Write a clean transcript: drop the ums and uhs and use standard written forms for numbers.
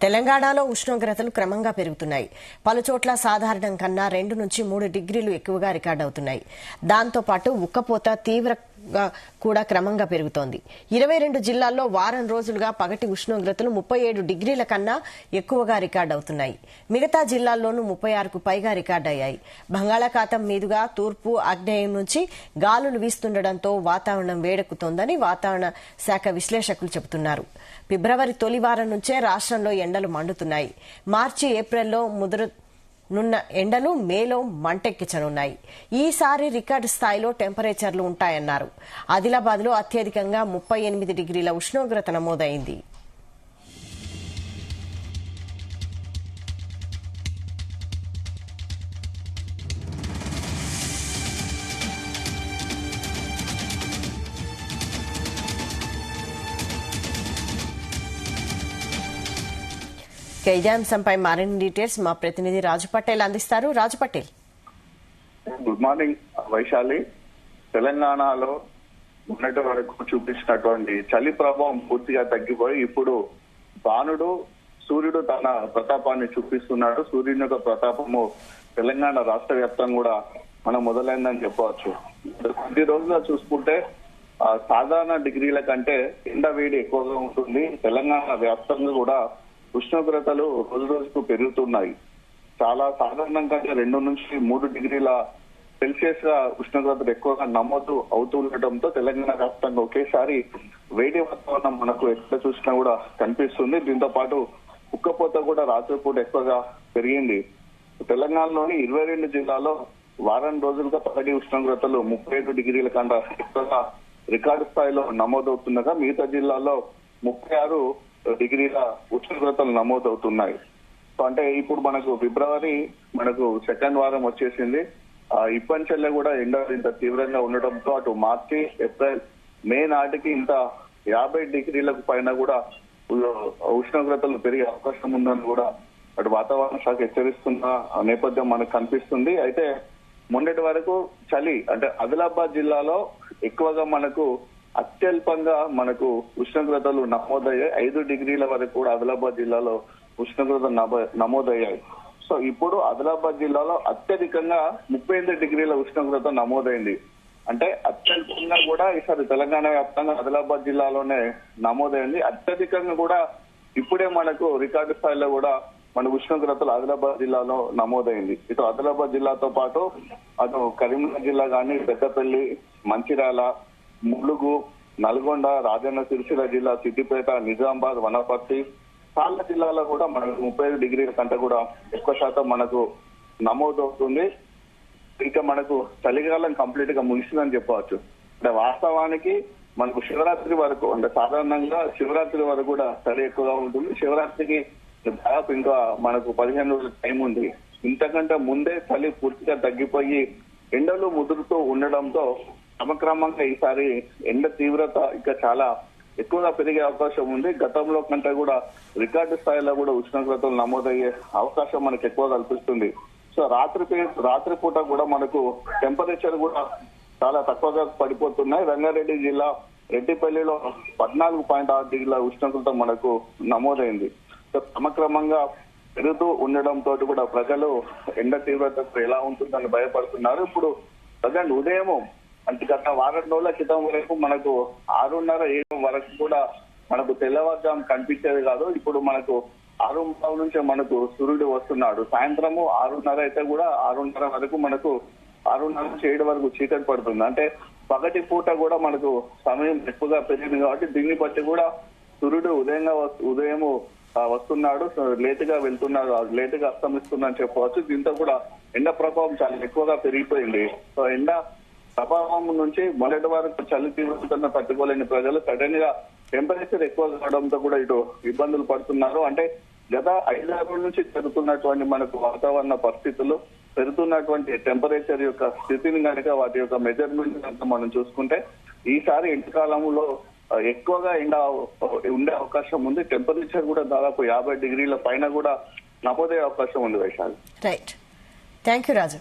తెలంగాణలో ఉష్ణోగ్రతలు క్రమంగా పెరుగుతున్నాయి. పలుచోట్ల సాధారణం కన్నా 2 నుంచి 3 డిగ్రీలు ఎక్కువగా రికార్డవుతున్నాయి. దాంతో పాటు ఉక్కపోత తీవ్రంగా కూడా క్రమంగా పెరుగుతోంది. 22 జిల్లాల్లో వారం రోజులుగా పగటి ఉష్ణోగ్రతలు 37 డిగ్రీల కన్నా ఎక్కువగా రికార్డవుతున్నాయి. మిగతా జిల్లాల్లోనూ 36కు పైగా రికార్డయ్యాయి. బంగాళాఖాతం మీదుగా తూర్పు ఆగ్నేయం నుంచి గాలులు వీస్తుండటంతో వాతావరణం వేడెక్కుతోందని వాతావరణ శాఖ విశ్లేషకులు చెబుతున్నారు. ఫిబ్రవరి తొలి వారం నుంచే రాష్ట్రంలో ఎండలు మండుతున్నాయి. మార్చి ఏప్రిల్లో ముదురునున్న ఎండలు మేలో మంటెక్కించనున్నాయి. ఈసారి రికార్డు స్థాయిలో టెంపరేచర్లు ఉంటాయన్నారు. ఆదిలాబాద్లో అత్యధికంగా 38 డిగ్రీల ఉష్ణోగ్రత నమోదైంది. ఇదే అంశంపై మరిన్ని డీటెయిల్స్ మా ప్రతినిధి రాజు పటేల్ అందిస్తారు. రాజు పటేల్, గుడ్ మార్నింగ్ వైశాలి. తెలంగాణలో మొన్నటి వరకు చూపించినటువంటి చలి ప్రభావం పూర్తిగా తగ్గిపోయి ఇప్పుడు భానుడు సూర్యుడు తన ప్రతాపాన్ని చూపిస్తున్నాడు. సూర్యుని యొక్క ప్రతాపము తెలంగాణ రాష్ట్ర వ్యాప్తంగా కూడా మనం మొదలైందని చెప్పవచ్చు. కొద్ది రోజులుగా చూసుకుంటే సాధారణ డిగ్రీల కంటే ఎండ వేడి ఎక్కువగా ఉంటుంది. తెలంగాణ వ్యాప్తంగా కూడా ఉష్ణోగ్రతలు రోజు రోజుకు పెరుగుతున్నాయి. చాలా సాధారణం కంటే 2 నుంచి 3 డిగ్రీల సెల్సియస్ గా ఉష్ణోగ్రతలు ఎక్కువగా నమోదు అవుతుండటంతో తెలంగాణ వ్యాప్తంగా ఒకేసారి వేడి వాతావరణం మనకు ఎక్కడ చూసినా కూడా కనిపిస్తుంది. దీంతో పాటు ఉక్కపోత కూడా రాత్రిపూట ఎక్కువగా పెరిగింది. తెలంగాణలోని 22 జిల్లాలో వారం రోజులుగా పగటి ఉష్ణోగ్రతలు 37 డిగ్రీల కన్నా ఎక్కువగా రికార్డు స్థాయిలో నమోదవుతుండగా మిగతా జిల్లాల్లో 36 డిగ్రీల ఉష్ణోగ్రతలు నమోదవుతున్నాయి. సో అంటే ఇప్పుడు మనకు ఫిబ్రవరి సెకండ్ వారం వచ్చేసింది. ఇప్పటికెళ్ళే కూడా ఎండలు ఇంత తీవ్రంగా ఉండటంతో అటు మార్చి ఏప్రిల్ మే నాటికి ఇంత 50 డిగ్రీలకు పైన కూడా ఉష్ణోగ్రతలు పెరిగే అవకాశం ఉందని కూడా అటు వాతావరణ శాఖ హెచ్చరిస్తున్న నేపథ్యం మనకు కనిపిస్తుంది. అయితే మొన్నటి వరకు చలి అంటే ఆదిలాబాద్ జిల్లాలో ఎక్కువగా మనకు అత్యల్పంగా ఉష్ణోగ్రతలు నమోదయ్యాయి. 5 డిగ్రీల వరకు కూడా ఆదిలాబాద్ జిల్లాలో ఉష్ణోగ్రత నమోదయ్యాయి. సో ఇప్పుడు ఆదిలాబాద్ జిల్లాలో అత్యధికంగా 38 డిగ్రీల ఉష్ణోగ్రత నమోదైంది. అంటే అత్యల్పంగా కూడా ఈసారి తెలంగాణ వ్యాప్తంగా ఆదిలాబాద్ జిల్లాలోనే నమోదైంది. అత్యధికంగా కూడా ఇప్పుడే మనకు రికార్డు స్థాయిలో కూడా మన ఉష్ణోగ్రతలు ఆదిలాబాద్ జిల్లాలో నమోదైంది. ఇటు ఆదిలాబాద్ జిల్లాతో పాటు అటు కరీంనగర్ జిల్లా కానీ, పెద్దపల్లి, మంచిర్యాల, ములుగు, నల్గొండ, రాజన్న సిరిసిల్ల జిల్లా, సిద్దిపేట, నిజామాబాద్, వనపర్తి చాలా జిల్లాలో కూడా మనకు 35 డిగ్రీల కంటే కూడా ఎక్కువ శాతం మనకు నమోదవుతుంది. ఇంకా మనకు చలికాలం కంప్లీట్ గా ముగిసిందని చెప్పవచ్చు. అంటే వాస్తవానికి మనకు శివరాత్రి వరకు అంటే సాధారణంగా శివరాత్రి వరకు కూడా చలి ఎక్కువగా ఉంటుంది. శివరాత్రికి దాదాపు ఇంకా మనకు 15 రోజుల టైం ఉంది. ఇంతకంటే ముందే చలి పూర్తిగా తగ్గిపోయి ఎండలు ముదురుతూ ఉండడంతో క్రమక్రమంగా ఈసారి ఎండ తీవ్రత ఇంకా చాలా ఎక్కువగా పెరిగే అవకాశం ఉంది. గతంలో కంటే కూడా రికార్డు స్థాయిలో కూడా ఉష్ణోగ్రతలు నమోదయ్యే అవకాశం మనకు ఎక్కువ కల్పిస్తుంది. సో రాత్రిపూట కూడా మనకు టెంపరేచర్ కూడా చాలా తక్కువగా పడిపోతున్నాయి. రంగారెడ్డి జిల్లా రెడ్డిపల్లిలో 14.6 డిగ్రీల ఉష్ణోగ్రత మనకు నమోదైంది. సో క్రమక్రమంగా పెరుగుతూ ఉండడంతో కూడా ప్రజలు ఎండ తీవ్రత ఎలా ఉంటుందని భయపడుతున్నారు. ఇప్పుడు ప్రజెంట్ ఉదయం అంటే గత వారం రోజుల క్రితం వరకు మనకు 6:30-7 వరకు కూడా మనకు తెల్లవారుజాము కనిపించేది కాదు. ఇప్పుడు మనకు 6:30 నుంచే మనకు సూర్యుడు వస్తున్నాడు. సాయంత్రము 6:30 అయితే కూడా 6:30 వరకు మనకు 6:30 నుంచి 7 వరకు చీకటి పడుతుంది. అంటే పగటి పూట కూడా మనకు సమయం ఎక్కువగా పెరిగింది కాబట్టి దీన్ని బట్టి కూడా సూర్యుడు ఉదయం వస్తున్నాడు, లేటుగా వెళ్తున్నాడు, లేటుగా అస్తమిస్తుందని చెప్పవచ్చు. దీంతో కూడా ఎండ ప్రభావం చాలా ఎక్కువగా పెరిగిపోయింది. సో ఎండ ప్రభావం నుంచి మొదటి వరకు చలి తీవ్రతను తట్టుకోలేని ప్రజలు సడన్ గా టెంపరేచర్ ఎక్కువ కావడంతో కూడా ఇటు ఇబ్బందులు పడుతున్నారు. అంటే గత 5-6 రోజుల నుంచి జరుగుతున్నటువంటి మనకు వాతావరణ పరిస్థితులు, పెరుగుతున్నటువంటి టెంపరేచర్ యొక్క స్థితిని కనుక వాటి యొక్క మెజర్మెంట్ కనుక మనం చూసుకుంటే ఈసారి ఎండాకాలంలో ఎక్కువగా ఎండ ఉండే అవకాశం ఉంది. టెంపరేచర్ కూడా దాదాపు 50 డిగ్రీల పైన కూడా నమోదయ్యే అవకాశం ఉంది Vaishali. Right, thank you Raju.